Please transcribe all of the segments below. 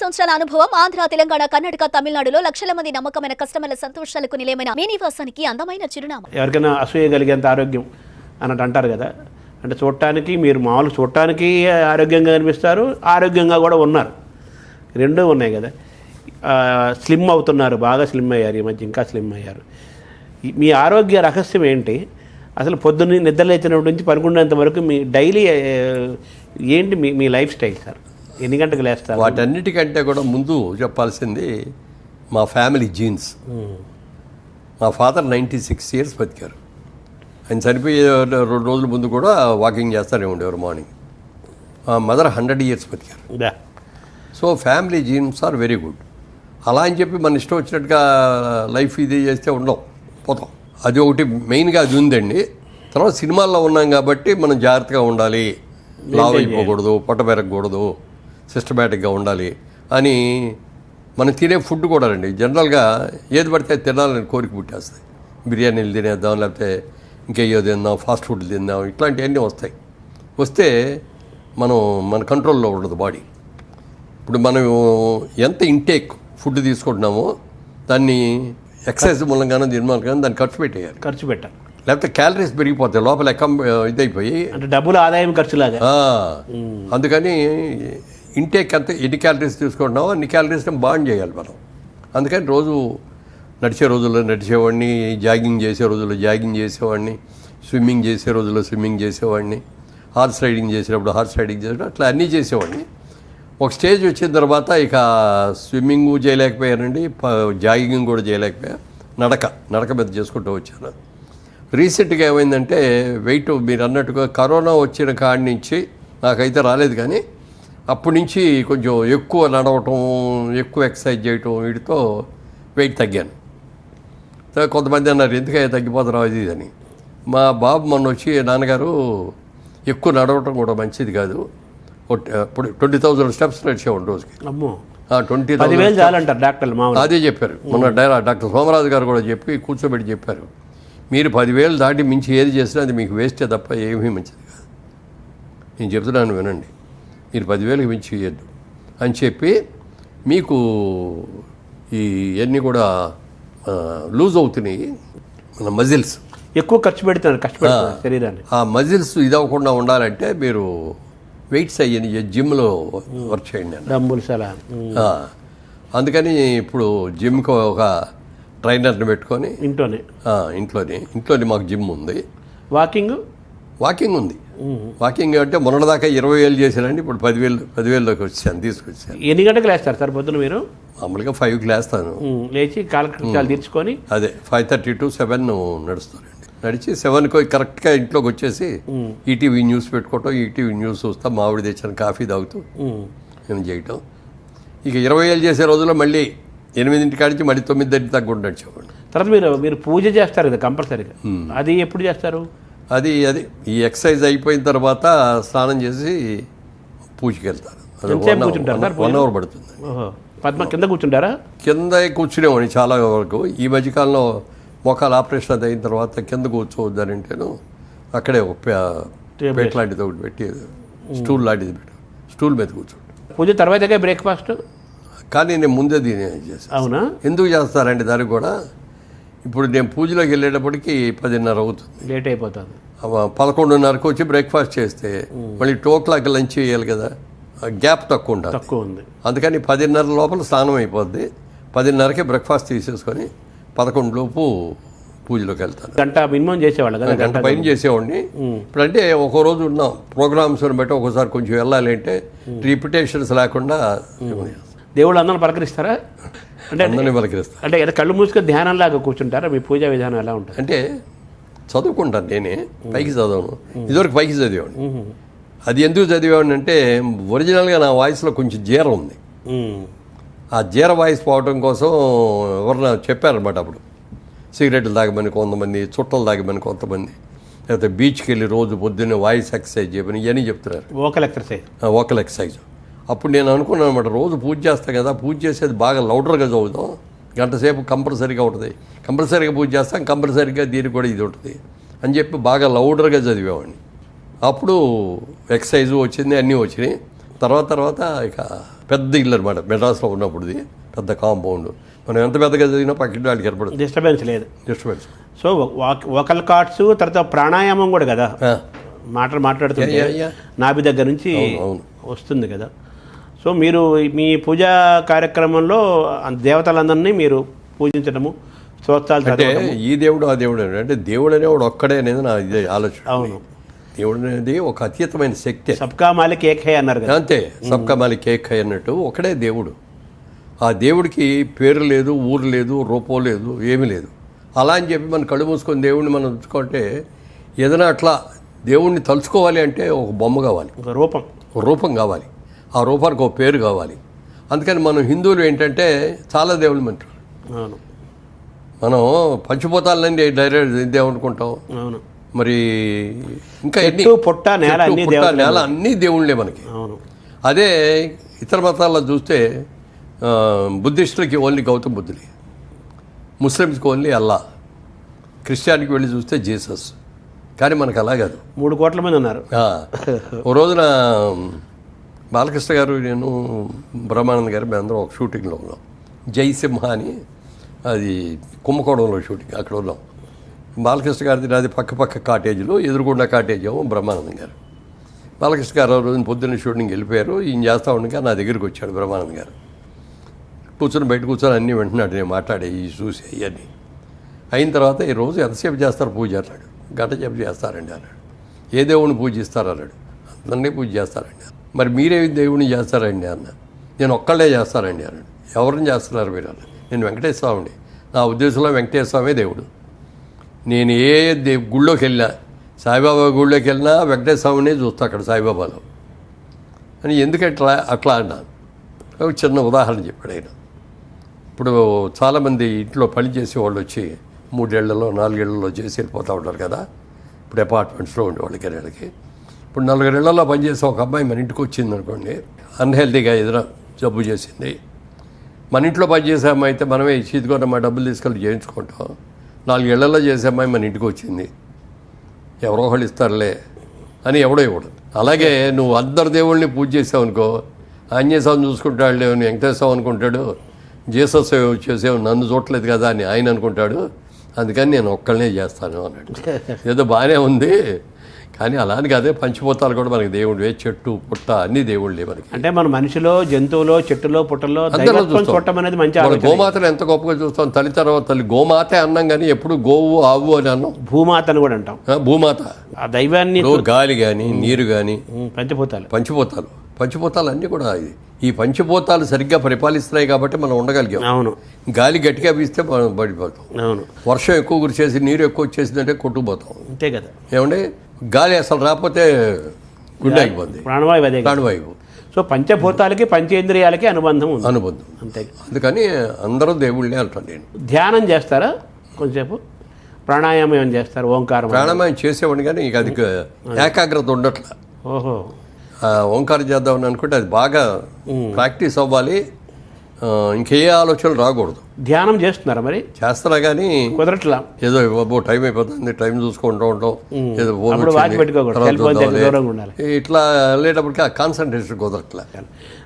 సంవత్సరాల అనుభవం ఆంధ్ర, తెలంగాణ, కర్ణాటక, తమిళనాడులో లక్షల మంది నమ్మకమైన కస్టమర్ల సంతోషాలకు నిలయమైన మీ నివాసానికి అందమైన చిరునామా. ఎవరికైనా అసూయ కలిగేంత ఆరోగ్యం అన్నట్టు అంటారు కదా, అంటే చూడటానికి మీరు మామూలు చూడటానికి ఆరోగ్యంగా కనిపిస్తారు, ఆరోగ్యంగా కూడా ఉన్నారు, రెండూ ఉన్నాయి కదా. స్లిమ్ అవుతున్నారు, బాగా స్లిమ్ అయ్యారు, ఈ మధ్య ఇంకా స్లిమ్ అయ్యారు. మీ ఆరోగ్య రహస్యం ఏంటి? అసలు పొద్దున్న నిద్రలేచినప్పటి నుంచి పడుకునేంత వరకు మీ డైలీ ఏంటి మీ లైఫ్ స్టైల్ సార్? ఎన్ని గంటలకు లేస్తారు? వాటన్నిటికంటే కూడా ముందు చెప్పాల్సింది మా ఫ్యామిలీ జీన్స్. మా ఫాదర్ 96 years బతికారు. ఆయన చనిపోయే 2 రోజుల ముందు కూడా వాకింగ్ చేస్తూనే ఉండేవారు మార్నింగ్. మా మదర్ 100 years బతికారు. So family genes are very good. అలా అని చెప్పి మన ఇష్టం వచ్చినట్టుగా లైఫ్ ఇది చేస్తే ఉండవు, పోతాం. అది ఒకటి మెయిన్గా అది ఉందండి. తర్వాత సినిమాల్లో ఉన్నాం కాబట్టి మనం జాగ్రత్తగా ఉండాలి, లావ్ అయిపోకూడదు, పొట్ట పెరగకూడదు, సిస్టమేటిక్గా ఉండాలి అని మనం తినే ఫుడ్ కూడా అండి జనరల్గా ఏది పడితే తినాలని కోరిక పుట్టేస్తాయి. బిర్యానీలు తినేద్దాం, లేకపోతే ఇంకేయో తిందాం, ఫాస్ట్ ఫుడ్ తిందాం, ఇట్లాంటివన్నీ వస్తే మన కంట్రోల్లో ఉండదు బాడీ. ఇప్పుడు మనం ఎంత ఇంటేక్ ఫుడ్ తీసుకుంటున్నామో దాన్ని ఎక్సర్సైజ్ మూలంగానో దీని మూలంగానో దాన్ని ఖర్చు పెట్టాలి. లేకపోతే క్యాలరీస్ పెరిగిపోతాయి లోపల, ఇదైపోయి అంటే డబ్బులు ఆదాయం ఖర్చులాగా. అందుకని ఇంటేక్ ఎన్ని క్యాలరీస్ తీసుకుంటున్నామో అన్ని క్యాలరీస్ బాండ్ చేయాలి మనం. అందుకని రోజు నడిచే రోజుల్లో నడిచేవాడిని, జాగింగ్ చేసే రోజుల్లో జాగింగ్ చేసేవాడిని, స్విమ్మింగ్ చేసే రోజుల్లో స్విమ్మింగ్ చేసేవాడిని, హార్స్ రైడింగ్ చేసేటప్పుడు హార్స్ రైడింగ్ చేసేటప్పుడు అట్లా అన్నీ చేసేవాడిని. ఒక స్టేజ్ వచ్చిన తర్వాత ఇక స్విమ్మింగ్ చేయలేకపోయానండి, జాగింగ్ కూడా చేయలేకపోయా, నడక మీద చేసుకుంటూ వచ్చాను. రీసెంట్గా ఏమైందంటే వెయిట్ మీరు అన్నట్టుగా కరోనా వచ్చిన కాడి నుంచి నాకైతే రాలేదు, కానీ అప్పటి నుంచి కొంచెం ఎక్కువ నడవటం, ఎక్కువ ఎక్సర్సైజ్ చేయటం, వీటితో వెయిట్ తగ్గాను. కొంతమంది అన్నారు ఎందుకైనా తగ్గిపోతున్నావు అది అని. మా బాబు మొన్న వచ్చి నాన్నగారు ఎక్కువ నడవటం కూడా మంచిది కాదు, ఇప్పుడు 20,000 steps నడిచేవాడు రోజుకి. 20,000 చాలంటారు డాక్టర్లు. అదే చెప్పారు మొన్న డాక్టర్ సోమరాజు గారు కూడా చెప్పి కూర్చోబెట్టి చెప్పారు, మీరు 10,000 దాటి మించి ఏది చేసినా అది మీకు వేస్టే తప్ప ఏమీ మంచిది కాదు. నేను చెప్తున్నాను వినండి, మీరు 10,000కి మించి చేయొద్దు అని చెప్పి మీకు ఇవన్నీ కూడా లూజ్ అవుతున్నాయి మన మజిల్స్, ఎక్కువ ఖర్చు పెడతారు శరీరాన్ని. ఆ మజిల్స్ ఇది అవ్వకుండా ఉండాలంటే మీరు వెయిట్స్ అయ్యని జిమ్లో వర్క్ చేయండి డంబుల్స్ అలా. అందుకని ఇప్పుడు జిమ్కి ఒక ట్రైనర్ని పెట్టుకొని ఇంట్లోనే మాకు జిమ్ ఉంది. వాకింగ్ ఉంది. వాకింగ్ అంటే మొన్నటిదాకా 20,000 చేశానండి, ఇప్పుడు 10,000లోకి వచ్చాను, తీసుకొచ్చాను. ఎన్ని గంటలకు లేస్తారు సార్ పొద్దున మీరు? మామూలుగా 5కి లేస్తాను, లేచి కాలకృత్యాలు తీర్చుకొని అదే 5:30 to 7 నడుస్తానండి. నడిచి 7కి కరెక్ట్గా ఇంట్లోకి వచ్చేసి ఈటీవీ న్యూస్ పెట్టుకోవటం, ఈటీవీ న్యూస్ చూస్తా, మామిడి తెచ్చిన కాఫీ తాగుతూ నేను చేయటం. ఇక 20,000 చేసే రోజుల్లో మళ్ళీ 8 కాడికి మళ్ళీ 9 దాకా నడిచేవాడు. తర్వాత మీరు పూజ చేస్తారు కదా కంపల్సరీగా, అది ఎప్పుడు చేస్తారు? అది ఈ ఎక్సర్సైజ్ అయిపోయిన తర్వాత స్నానం చేసి పూజకి వెళ్తాను. 1 hour పడుతుంది. కింద కూర్చుంటారా? కింద కూర్చునేవాడిని చాలా వరకు. ఈ మధ్యకాలంలో మోకాలు ఆపరేషన్ అది అయిన తర్వాత కింద కూర్చోవద్దనంటేను అక్కడే ఒక పేట్ లాంటిది ఒకటి పెట్టి స్టూల్ లాంటిది పెట్టి స్టూల్ మీద కూర్చోండి. పూజ తర్వాత బ్రేక్ఫాస్ట్ కానీ నేను ముందే దీని చేస్తాను. అవునా? ఎందుకు చేస్తారంటే దానికి కూడా ఇప్పుడు నేను పూజలోకి వెళ్ళేటప్పటికి 10:30 అవుతుంది, లేట్ అయిపోతుంది. 11:30కి వచ్చి బ్రేక్ఫాస్ట్ చేస్తే మళ్ళీ 2 o'clock లంచ్ చేయాలి కదా, గ్యాప్ తక్కువ ఉంది. అందుకని 10:30 లోపల స్నానం అయిపోద్ది, 10:30కి బ్రేక్ఫాస్ట్ తీసేసుకొని 11 లోపు పూజలోకి వెళ్తాను. గంట మినిమం చేసేవాళ్ళు కదా, గంట పైన చేసేవాడిని. ఇప్పుడంటే ఒక రోజు ఉన్నాం ప్రోగ్రామ్స్ని బట్టి ఒకసారి కొంచెం వెళ్ళాలి అంటే రిపిటేషన్స్ లేకుండా. దేవుళ్ళు అందరూ పలకరిస్తారా? అంటే అందరినీ పలకరిస్తారు. అంటే కళ్ళు మూసుకొని ధ్యానంలాగా కూర్చుంటారా? మీ పూజా విధానం ఎలా ఉంటుంది? అంటే చదువుకుంటాను, నేనే పైకి చదవను, ఇదివరకు పైకి చదివాడిని. అది ఎందుకు చదివాడిని అంటే ఒరిజినల్గా నా వాయిస్లో కొంచెం జీర ఉంది. ఆ జీర వాయిస్ పోవడం కోసం ఎవరన్నా చెప్పారనమాట. అప్పుడు సిగరెట్లు తాగమని కొంతమంది, చుట్టలు తాగమని కొంతమంది, లేకపోతే బీచ్కి వెళ్ళి రోజు పొద్దున్నే వాయిస్ ఎక్సర్సైజ్ చేయమని ఇవన్నీ చెప్తున్నారు. Vocal exercise. అప్పుడు నేను అనుకున్నాను అనమాట, రోజు పూజ చేస్తాను కదా, పూజ చేసేది బాగా లౌడర్గా చదువుతాం, గంటసేపు కంపల్సరీగా ఉంటుంది, కంపల్సరీగా పూజ చేస్తాం, కంపల్సరీగా దీనికి కూడా ఇది ఉంటుంది అని చెప్పి బాగా లౌడర్గా చదివేవాడిని. అప్పుడు ఎక్సర్సైజు వచ్చింది, అన్నీ వచ్చినాయి. తర్వాత ఇక పెద్ద ఇల్లు అనమాట, మెడ్రాస్లో ఉన్నప్పుడుది పెద్ద కాంపౌండ్. మనం ఎంత పెద్దగా చదివినా పక్కింటి వాళ్ళకి ఏర్పడుతుంది డిస్టర్బెన్స్ లేదు. డిస్టర్బెన్స్. సో వోకల్ కార్డ్స్, తర్వాత ప్రాణాయామం కూడా కదా, మాట్లాడుతుంటే నాభి దగ్గర నుంచి వస్తుంది కదా. సో మీరు మీ పూజా కార్యక్రమంలో దేవతలందరినీ మీరు పూజించడము, స్తోత్రాలు అంటే ఈ దేవుడు ఆ దేవుడు అంటే దేవుడు అనేవాడు ఒక్కడే అనేది నా ఇదే ఆలోచన. అవును, దేవుడు అనేది ఒక అతీతమైన శక్తి. సబ్కా మాలిక్ ఏక్ హై అన్నారు కదా. అంతే, సబ్కా మాలిక్ ఏక్ హై అన్నట్టు ఒకడే దేవుడు. ఆ దేవుడికి పేరు లేదు, ఊరు లేదు, రూపం లేదు, ఏమీ లేదు. అలా అని చెప్పి మనం కళ్ళు మూసుకొని దేవుడిని మనం ఉంచుకుంటే ఏదైనా అట్లా దేవుడిని తలుచుకోవాలి అంటే ఒక బొమ్మ కావాలి, ఒక రూపం కావాలి. ఆ రూపానికి ఒక పేరు కావాలి. అందుకని మనం హిందువులు ఏంటంటే చాలా దేవుళ్ళు అంటారు. అవును, మనం పంచభూతాలన్నీ డైరెక్ట్ దేవునుకుంటాం. అవును, మరి ఇంకా పొట్ట నేల అన్నీ దేవుళ్ళే మనకి. అవును. అదే ఇతర మతాల్లో చూస్తే బుద్ధిస్టులకి ఓన్లీ గౌతమ్ బుద్ధులే, ముస్లిమ్స్కి ఓన్లీ అల్లా, క్రిస్టియానికి వెళ్ళి చూస్తే జీసస్. కానీ మనకు అలా కాదు, 3 కోట్ల మంది ఉన్నారు. ఓ రోజున బాలకృష్ణ గారు, నేను, బ్రహ్మానంద్ గారు మేమందరం ఒక షూటింగ్లో ఉన్నాం. జయసింహ అని, అది కుంభకోణంలో షూటింగ్, అక్కడ ఉన్నాం. బాలకృష్ణ గారిది నాది పక్క కాటేజీలు, ఎదురుగుండా కాటేజ్ ఏమో బ్రహ్మానందం గారు. బాలకృష్ణ గారు రోజున పొద్దున్న షూటింగ్ వెళ్ళిపోయారు. ఈయన చేస్తూ ఉండగా నా దగ్గరికి వచ్చాడు బ్రహ్మానందం గారు. బయట కూర్చొని అన్నీ వింటున్నాడు, నేను మాట్లాడే ఈ చూసి అవన్నీ అయిన తర్వాత ఈ రోజు ఎంతసేపు చేస్తారు పూజ అన్నాడు. గంట సేపు చేస్తారండి అన్నాడు. ఏ దేవుడిని పూజిస్తారు అన్నాడు. అందరినీ పూజ చేస్తారండి. మరి మీరే దేవుడిని చేస్తారండి అన్న. నేను ఒక్కళ్ళే చేస్తానండి అన్నాడు. ఎవరిని చేస్తున్నారు మీరు అన్న. నేను వెంకటేశ్వర స్వామిని. నా ఉద్దేశంలో వెంకటేశ్వర స్వామే దేవుడు. నేను ఏ గుళ్ళోకి వెళ్ళినా, సాయిబాబా గుళ్ళోకి వెళ్ళినా వెంకటేశ్వర స్వామినే చూస్తా అక్కడ సాయిబాబాలో అని. ఎందుకంటే అట్లా అన్నాను. ఒక చిన్న ఉదాహరణ చెప్పాడు ఆయన. ఇప్పుడు చాలామంది ఇంట్లో పని చేసే వాళ్ళు వచ్చి 3 ఏళ్లలో 4 ఏళ్లలో చేసి వెళ్ళిపోతూ ఉంటారు కదా. ఇప్పుడు అపార్ట్మెంట్స్లో ఉండేవాళ్ళకి నెలకి. ఇప్పుడు 4 ఏళ్లలో పనిచేసే ఒక అమ్మాయి మన ఇంటికి వచ్చింది అనుకోండి, అన్హెల్తీగా ఏదైనా జబ్బు చేసింది. మన ఇంట్లో పనిచేసే అమ్మాయి అయితే మనమే ఇచ్చిదిగా మా డబ్బులు తీసుకెళ్ళి చేయించుకుంటాం. 4 ఏళ్లలో చేసే అమ్మాయి మన ఇంటికి వచ్చింది, ఎవరో ఒకళ్ళు ఇస్తారులే అని ఎవడో ఇవ్వడు. అలాగే నువ్వు అందరు దేవుళ్ళని పూజ చేసావు అనుకో, ఆంజనేయ స్వామిని చూసుకుంటాడు, వెంకటేశ్వర స్వామి అనుకుంటాడు, జీసస్ చేసేవు నన్ను చూడలేదు కదా అని ఆయన అనుకుంటాడు. అందుకని నేను ఒక్కళ్ళనే చేస్తాను అన్నాడు. ఏదో బాగానే ఉంది, కానీ అలానే అదే పంచిపోతాలు కూడా మనకి దేవుడు, చెట్టు పుట్ట అన్ని దేవుళ్ళే మనకి. అంటే మన మనిషిలో, జంతువులో, చెట్టులో, పుట్టలో చూడటం అనేది మంచి. గోమాతను ఎంత గొప్పగా చూస్తాం. తల్లి తర్వాత తల్లి గోమాతే అన్నాం, కానీ ఎప్పుడు గోవు ఆవు అని అన్నాం. భూమాతను కూడా అంటాం. భూమాత, ఆ దైవాన్ని, గాలి కానీ నీరు కానీ పంచభూతాలు అన్నీ కూడా ఈ పంచభూతాలు సరిగ్గా పరిపాలిస్తున్నాయి కాబట్టి మనం ఉండగలిగాం. అవును. గాలి గట్టిగా వీస్తే మనం పడిపోతాం. అవును. వర్షం ఎక్కువ కురిచేసి నీరు ఎక్కువ వచ్చేసిందంటే కొట్టుకుపోతాం. అంతే కదా. ఏమంటే గాలి అసలు రాకపోతే గుండె అయిపోద్ది, ప్రాణవాయువు. సో పంచభూతాలకి పంచేంద్రియాలకి అనుబంధం అంతే. అందుకని అందరూ దేవుళ్ళే అంటాను నేను. ధ్యానం చేస్తారా కొంచెంసేపు? ప్రాణాయామం ఏమైనా చేస్తారు? ఓంకారం ప్రాణాయామం చేసేవాడిని, కానీ ఇక అది ఏకాగ్రత ఉండట్లా. ఓహో. ఓంకారం చేద్దామని అనుకుంటే అది బాగా ప్రాక్టీస్ అవ్వాలి, ఇంకే ఆలోచనలు రాకూడదు. ధ్యానం చేస్తున్నారా మరి? చేస్తున్నా కానీ కుదరట్లా. ఏదో టైం అయిపోతుంది, టైం చూసుకుంటూ ఉంటాం, ఏదో ఇట్లా వెళ్ళేటప్పటికి ఆ కాన్సన్ట్రేషన్ కుదరట్లా.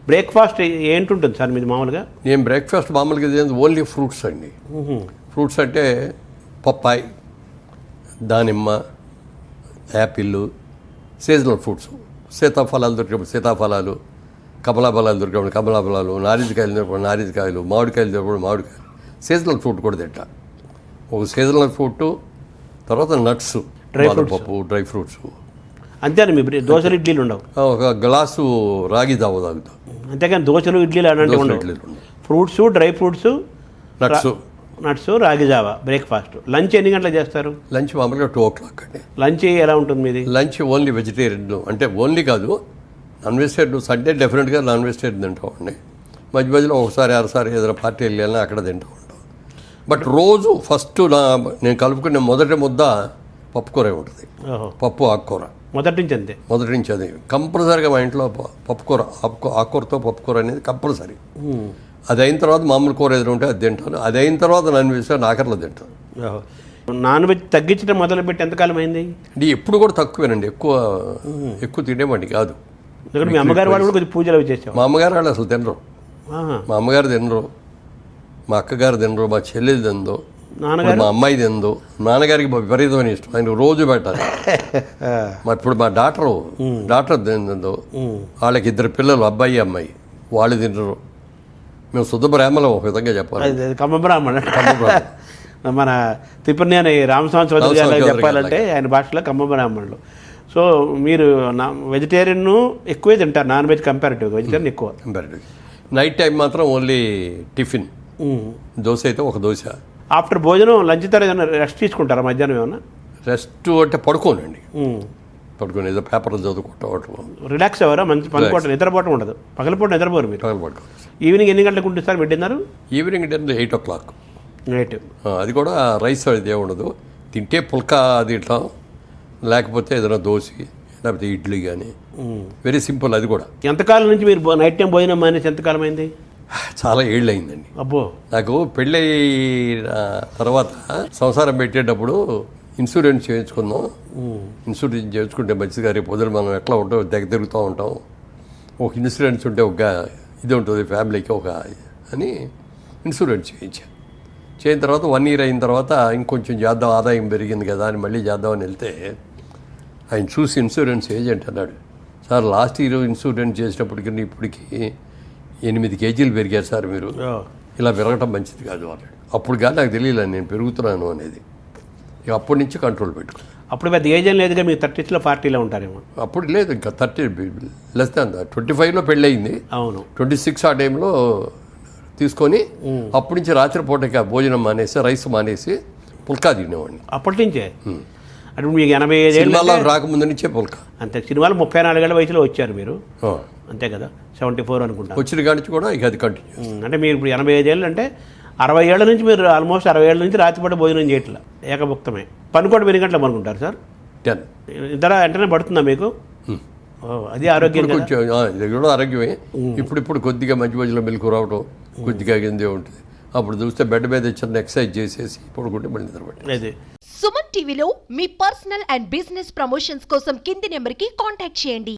బ్రేక్ఫాస్ట్ ఏంటుంటుంది సార్ మీది మామూలుగా? నేను బ్రేక్ఫాస్ట్ మామూలుగా ఓన్లీ ఫ్రూట్స్ అండి. ఫ్రూట్స్ అంటే పప్పాయి, దానిమ్మ, యాపిల్, సీజనల్ ఫ్రూట్స్. సీతాఫలాలు దొరికినప్పుడు సీతాఫలాలు, కమలాఫలాలు దొరికినప్పుడు కమలాఫలాలు, నారింజకాయలు దొరికినప్పుడు నారింజకాయలు, మామిడికాయలు దొరికినప్పుడు మామిడికాయలు. సీజనల్ ఫ్రూట్ కూడా తింటా. ఒక సీజనల్ ఫ్రూట్, తర్వాత నట్స్, పప్పు, డ్రై ఫ్రూట్స్. అంతేనా? మీ దోశలు ఇడ్లీలు ఉండవు? ఒక గ్లాసు రాగి జావ తాగుతాం. అంతేకాని దోశలు ఇడ్లీలు అలాంటివి ఉండవు. ఫ్రూట్స్, డ్రై ఫ్రూట్స్, నట్స్, రాగి జావా బ్రేక్ఫాస్ట్. లంచ్ ఎన్ని గంటలకు చేస్తారు? లంచ్ మామూలుగా 2 అండి. లంచ్ ఎలా ఉంటుంది మీది? లంచ్ ఓన్లీ వెజిటేరియన్, అంటే ఓన్లీ కాదు, నాన్ వెజిటేరియన్. సండే డెఫినెట్గా నాన్ వెజిటేరియన్ తింటామండి. మధ్య మధ్యలో ఒకసారి అరసారి ఏదైనా పార్టీ వెళ్ళినా అక్కడ తింటూ ఉంటాం. బట్ రోజు ఫస్ట్ నేను కలుపుకునే మొదటి ముద్ద పప్పుకూరే ఉంటుంది. పప్పు ఆకుకూర మొదటి నుంచి అంతే. మొదటి నుంచి అది కంపల్సరీగా మా ఇంట్లో పప్పుకూర, ఆకుకూరతో పప్పుకూర అనేది కంపల్సరీ. అది అయిన తర్వాత మామూలు కూర ఏదైనా ఉంటే అది తింటాను. అది అయిన తర్వాత నాన్ వెజ్ ఆఖరిలో తింటాను. నాన్ వెజ్ తగ్గించడం మొదలుపెట్టి ఎంతకాలం అయింది? అంటే ఎప్పుడు కూడా తక్కువేనండి, ఎక్కువ తినేవాడిని కాదు. ఎందుకంటే మీ అమ్మగారు వాళ్ళు కూడా కొద్దిగా పూజలు అవి చేసేవారు. మా అమ్మగారు వాళ్ళు అసలు తినరు. ఆహా. మా అమ్మగారు తినరు, మా అక్కగారు తినరు, మా చెల్లెలు తినదు, నాన్నగారు మా అమ్మాయి తినదు. నాన్నగారికి విపరీతమైన ఇష్టం, ఆయన రోజు పెట్టాలి. ఇప్పుడు మా డాక్టర్ తినదు. వాళ్ళకి 2 పిల్లలు, అబ్బాయి అమ్మాయి, వాళ్ళు తినరు. మేము శుద్ధ బ్రాహ్మణం ఒక విధంగా చెప్పాలి. అది కమ్మబ్రాహ్మణ. మన త్రిపురనేని రామస్వామి చౌదరి గారు చెప్పాలంటే ఆయన భాషలో కమ్మబ్రాహ్మణులు. సో మీరు వెజిటేరియన్ ఎక్కువే తింటారు, నాన్ వెజ్ కంపారిటివ్గా వెజిటేరియన్ ఎక్కువ. కంపారిటివ్. నైట్ టైం మాత్రం ఓన్లీ టిఫిన్, దోశ అయితే ఒక దోశ. ఆఫ్టర్ భోజనం లంచ్ తర్వాత ఏమైనా రెస్ట్ తీసుకుంటారా మధ్యాహ్నం ఏమన్నా? రెస్ట్ అంటే పడుకోనండి, పడుకొని ఏదో పేపర్లు చదువుకుంటాం. రిలాక్స్ అవ్వరా? మంచి పనుకోవటం, నిద్రపోవటం ఉండదు. పగలపూట నిద్రపోరు మీరు? పడుకో. ఈవినింగ్ ఎన్ని గంటలకు ఉంటుంది పెట్టినారు? Evening dinner 8 o'clock. నైట్ అది కూడా రైస్ అది ఉండదు. తింటే పుల్కా తింటాం, లేకపోతే ఏదైనా దోశ లేకపోతే ఇడ్లీ కానీ. Very simple. అది కూడా. ఎంతకాలం నుంచి మీరు నైట్ టైం భోజనం మానేసి ఎంతకాలం అయింది? చాలా ఏళ్ళు అయిందండి. అబ్బో. నాకు పెళ్ళి తర్వాత సంసారం పెట్టేటప్పుడు ఇన్సూరెన్స్ చేయించుకున్నాం. ఇన్సూరెన్స్ చేయించుకుంటే మంచిగా రేపు పొద్దున మనం ఎట్లా ఉంటాం, తిరుగుతూ ఉంటాం. ఒక ఇన్సూరెన్స్ ఉంటే ఒక ఇది ఉంటుంది ఫ్యామిలీకి ఒక అని ఇన్సూరెన్స్ చేయిన తర్వాత 1 year అయిన తర్వాత ఇంకొంచెం చేద్దాం, ఆదాయం పెరిగింది కదా అని మళ్ళీ చేద్దామని వెళ్తే ఆయన చూసి ఇన్సూరెన్స్ ఏజెంట్ అన్నాడు, సార్ లాస్ట్ ఇయర్ ఇన్సూరెన్స్ చేసినప్పటికీ ఇప్పటికి 8 kgs పెరిగారు సార్, మీరు ఇలా పెరగటం మంచిది కాదు అన్నాడు. అప్పుడు కానీ నాకు తెలియలేదు నేను పెరుగుతున్నాను అనేది. ఇక అప్పటి నుంచి కంట్రోల్ పెట్టుకో. అప్పుడు పెద్ద ఏజ్ లేదుగా, మీరు 30s 40s ఉంటారేమో. అప్పుడు లేదు, ఇంకా 30 లెస్ దాన్ 25లో పెళ్ళి అయింది. అవును. 26 ఆ టైంలో తీసుకొని అప్పటి నుంచి రాత్రిపూట భోజనం మానేసి, రైస్ మానేసి పుల్కా తినేవాడిని. అప్పటి నుంచే? అంటే మీకు 85 సినిమాలో రాకముందు నుంచే పుల్కా. అంతే. సినిమాలు 34 ఏళ్ల వయసులో వచ్చారు మీరు, అంతే కదా? 74 అనుకుంటా. వచ్చిన కాడి నుంచి కూడా ఇక అది కంటిన్యూ. అంటే మీరు ఇప్పుడు 85 ఏళ్ళు అంటే 60 ఏళ్ళ నుంచి మీరు ఆల్మోస్ట్ 60 ఏళ్ళ నుంచి రాత్రిపూట భోజనం చేయట్లా, ఏకభుక్తమే. పని కూడా 2 గంటలు పనుకుంటారు సార్? 10. ఇద్దరు వెంటనే పడుతుందా మీకు? అది ఆరోగ్యం కొంచెం ఇది కూడా ఆరోగ్యమే. ఇప్పుడు కొద్దిగా మధ్యలో మెలకు రావడం కొద్దిగా కిందే ఉంటుంది. అప్పుడు చూస్తే బెడ్ మీద చిన్న ఎక్సర్సైజ్ చేసేసి పడుకుంటే మళ్ళీ నిద్రపట్టి. సుమన్ టీవీలో మీ పర్సనల్ అండ్ బిజినెస్ ప్రమోషన్స్ కోసం కింది నెంబర్కి కాంటాక్ట్ చేయండి.